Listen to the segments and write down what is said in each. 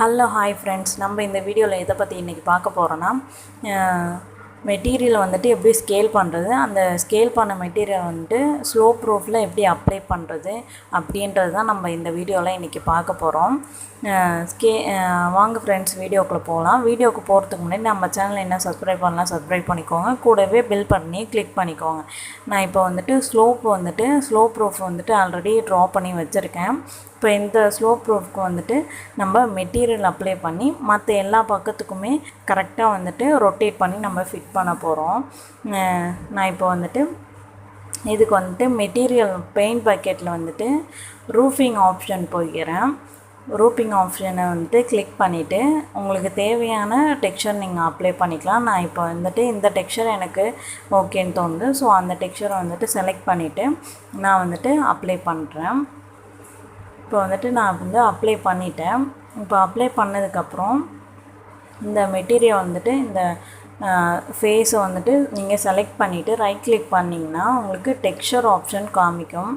Hello hi friends, நம்ம இந்த வீடியோவில் எதை பற்றி இன்றைக்கி பார்க்க போகிறோன்னா மெட்டீரியல் வந்துட்டு எப்படி ஸ்கேல் பண்ணுறது, அந்த ஸ்கேல் பண்ண மெட்டீரியல் வந்துட்டு ஸ்லோ ப்ரூஃபில் எப்படி அப்ளை பண்ணுறது அப்படின்றது தான் நம்ம இந்த வீடியோவில் இன்றைக்கி பார்க்க போகிறோம். வாங்க ஃப்ரெண்ட்ஸ் வீடியோக்குள்ளே போகலாம். வீடியோக்கு போகிறதுக்கு முன்னாடி நம்ம சேனலை என்ன சப்ஸ்கிரைப் பண்ணலாம் சப்ஸ்கிரைப் பண்ணிக்கோங்க, கூடவே பில் பண்ணி கிளிக் பண்ணிக்கோங்க. நான் இப்போ வந்துட்டு ஸ்லோ ப்ரூஃப் வந்துட்டு ஆல்ரெடி ட்ரா பண்ணி வச்சுருக்கேன். இப்போ இந்த ஸ்லோ ப்ரூஃப்க்கு வந்துட்டு நம்ம மெட்டீரியல் அப்ளை பண்ணி மற்ற எல்லா பக்கத்துக்குமே கரெக்டாக வந்துட்டு ரொட்டேட் பண்ணி நம்ம ஃபிட் பண்ண போகிறோம். நான் இப்போ வந்துட்டு இதுக்கு வந்துட்டு மெட்டீரியல் பெயிண்ட் பக்கெட்டில் வந்துட்டு ரூஃபிங் ஆப்ஷன் போய்க்கிறேன். ரூஃபிங் ஆப்ஷனை வந்துட்டு கிளிக் பண்ணிவிட்டு உங்களுக்கு தேவையான டெக்ஸ்சர் நீங்கள் அப்ளை பண்ணிக்கலாம். நான் இப்போ வந்துட்டு இந்த டெக்ஸ்சர் எனக்கு ஓகேன்னு தோணுது. ஸோ அந்த டெக்ஸ்சரை வந்துட்டு செலக்ட் பண்ணிவிட்டு நான் வந்துட்டு அப்ளை பண்ணுறேன். இப்போ வந்துட்டு நான் அப்ளை பண்ணிட்டேன். இப்போ அப்ளை பண்ணதுக்கப்புறம் இந்த மெட்டீரியல் வந்துட்டு இந்த ஃபேஸை வந்துட்டு நீங்கள் செலக்ட் பண்ணிவிட்டு ரைட் கிளிக் பண்ணிங்கன்னா உங்களுக்கு டெக்ஸ்சர் ஆப்ஷன் காமிக்கும்.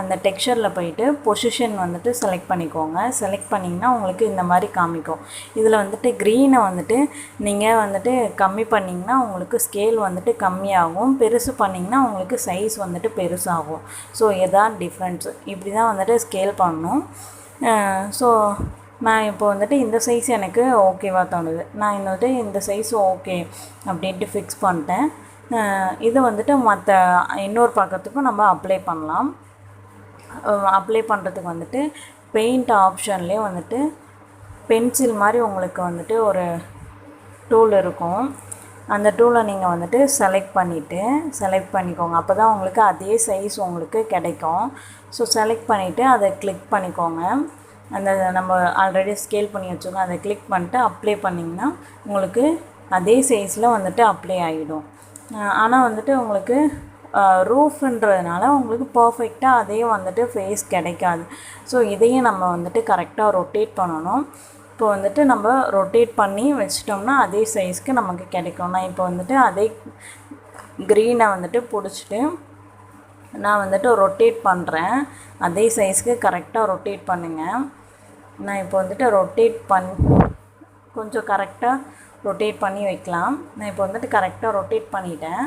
அந்த டெக்ஸ்சரில் போயிட்டு பொசிஷன் வந்துட்டு செலக்ட் பண்ணிக்கோங்க. செலக்ட் பண்ணிங்கன்னா உங்களுக்கு இந்த மாதிரி காமிக்கும். இதில் வந்துட்டு க்ரீனை வந்துட்டு நீங்கள் வந்துட்டு கம்மி பண்ணிங்கன்னா உங்களுக்கு ஸ்கேல் வந்துட்டு கம்மியாகும், பெருசு பண்ணிங்கன்னா உங்களுக்கு சைஸ் வந்துட்டு பெருசாகும். ஸோ இதான் டிஃப்ரென்ஸு. இப்படி தான் வந்துட்டு ஸ்கேல் பண்ணணும். ஸோ நான் இப்போ வந்துட்டு இந்த சைஸ் எனக்கு ஓகேவாக தோணுது. நான் வந்துட்டு இந்த சைஸ் ஓகே அப்படின்ட்டு ஃபிக்ஸ் பண்ணிட்டேன். இது வந்துட்டு மற்ற இன்னொரு பக்கத்துக்கும் நம்ம அப்ளை பண்ணலாம். அப்ளை பண்ணுறதுக்கு வந்துட்டு பெயிண்ட் ஆப்ஷன்லேயே வந்துட்டு பென்சில் மாதிரி உங்களுக்கு வந்துட்டு ஒரு டூல் இருக்கும். அந்த டூலை நீங்கள் வந்துட்டு செலக்ட் பண்ணிக்கோங்க. அப்போ தான் உங்களுக்கு அதே சைஸ் உங்களுக்கு கிடைக்கும். ஸோ செலக்ட் பண்ணிவிட்டு அதை கிளிக் பண்ணிக்கோங்க. அந்த நம்ம ஆல்ரெடி ஸ்கேல் பண்ணி வச்சுக்கோங்க. அதை கிளிக் பண்ணிட்டு அப்ளை பண்ணிங்கன்னா உங்களுக்கு அதே சைஸில் வந்துட்டு அப்ளை ஆகிடும். ஆனால் வந்துட்டு உங்களுக்கு ரூஃப்ன்றதுனால உங்களுக்கு பர்ஃபெக்டாக அதே வந்துட்டு ஃபேஸ் கிடைக்காது. ஸோ இதையும் நம்ம வந்துட்டு கரெக்டாக ரொட்டேட் பண்ணணும். இப்போ வந்துட்டு நம்ம ரொட்டேட் பண்ணி வச்சிட்டோம்னா அதே சைஸ்க்கு நமக்கு கிடைக்கும். நான் இப்போ வந்துட்டு அதே க்ரீனை வந்துட்டு பிடிச்சிட்டு நான் வந்துட்டு ரொட்டேட் பண்ணுறேன். அதே சைஸ்க்கு கரெக்டாக ரொட்டேட் பண்ணுங்கள். நான் இப்போ வந்துட்டு கொஞ்சம் கரெக்டாக ரொட்டேட் பண்ணி வைக்கலாம். நான் இப்போ வந்துட்டு கரெக்டாக ரொட்டேட் பண்ணிட்டேன்.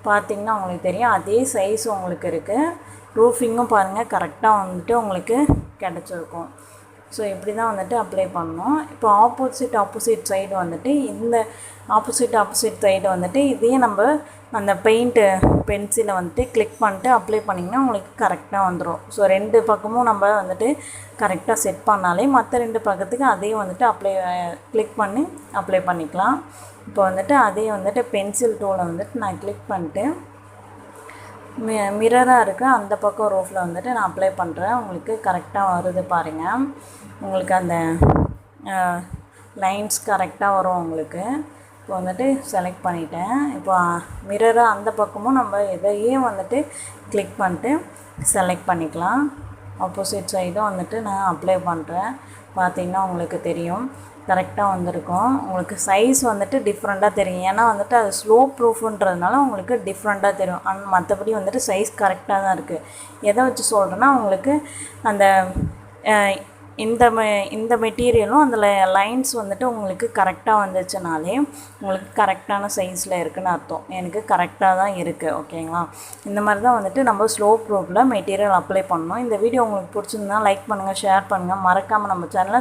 பார்த்திங்கன்னா உங்களுக்கு தெரியும் அதே சைஸ் உங்களுக்கு இருக்குது. ரூஃபிங்கும் பாருங்கள் கரெக்டாக வந்துட்டு உங்களுக்கு கிடச்சிருக்கும். ஸோ இப்படி தான் வந்துட்டு அப்ளை பண்ணணும். இப்போ ஆப்போசிட் சைடு வந்துட்டு இந்த ஆப்போசிட் சைடு வந்துட்டு இதையே நம்ம அந்த பெயிண்ட்டு பென்சிலை வந்துட்டு கிளிக் பண்ணிட்டு அப்ளை பண்ணிங்கன்னா உங்களுக்கு கரெக்டாக வந்துடும். ஸோ ரெண்டு பக்கமும் நம்ம வந்துட்டு கரெக்டாக செட் பண்ணாலே மற்ற ரெண்டு பக்கத்துக்கு அதையும் வந்துட்டு கிளிக் பண்ணி அப்ளை பண்ணிக்கலாம். இப்போ வந்துட்டு அதே வந்துட்டு பென்சில் டூலை வந்துட்டு நான் கிளிக் பண்ணிட்டு மிரராக இருக்குது அந்த பக்கம் ரூஃபில் வந்துட்டு நான் அப்ளை பண்ணுறேன். உங்களுக்கு கரெக்டாக வருது பாருங்கள். உங்களுக்கு அந்த லைன்ஸ் கரெக்டாக வரும் உங்களுக்கு. இப்போ வந்துட்டு செலக்ட் பண்ணிட்டேன். இப்போ மிரராக அந்த பக்கமும் நம்ம எதையே வந்துட்டு கிளிக் பண்ணிட்டு செலக்ட் பண்ணிக்கலாம். ஆப்போசிட் சைடும் வந்துட்டு நான் அப்ளை பண்ணுறேன். பார்த்திங்கன்னா உங்களுக்கு தெரியும் கரெக்டாக வந்திருக்கும். உங்களுக்கு சைஸ் வந்துட்டு டிஃப்ரெண்ட்டாக தெரியும். ஏன்னா வந்துட்டு அது ஸ்லோ ப்ரூஃப்ன்றதுனால உங்களுக்கு டிஃப்ரெண்ட்டாக தெரியும். மற்றபடி வந்துட்டு சைஸ் கரெக்டாக தான் இருக்குது. எதை வச்சு சொல்கிறேன்னா உங்களுக்கு அந்த இந்த மெட்டீரியலும் அந்த லைன்ஸ் வந்துட்டு உங்களுக்கு கரெக்டாக வந்துச்சுனாலே உங்களுக்கு கரெக்டான சைஸில் இருக்குதுன்னு அர்த்தம். எனக்கு கரெக்டாக தான் இருக்குது. ஓகேங்களா? இந்த மாதிரி தான் வந்துட்டு நம்ம ஸ்லோ ப்ரூஃபில் மெட்டீரியல் அப்ளை பண்ணணும். இந்த வீடியோ உங்களுக்கு பிடிச்சிருந்தா லைக் பண்ணுங்கள், ஷேர் பண்ணுங்கள், மறக்காமல் நம்ம சேனலை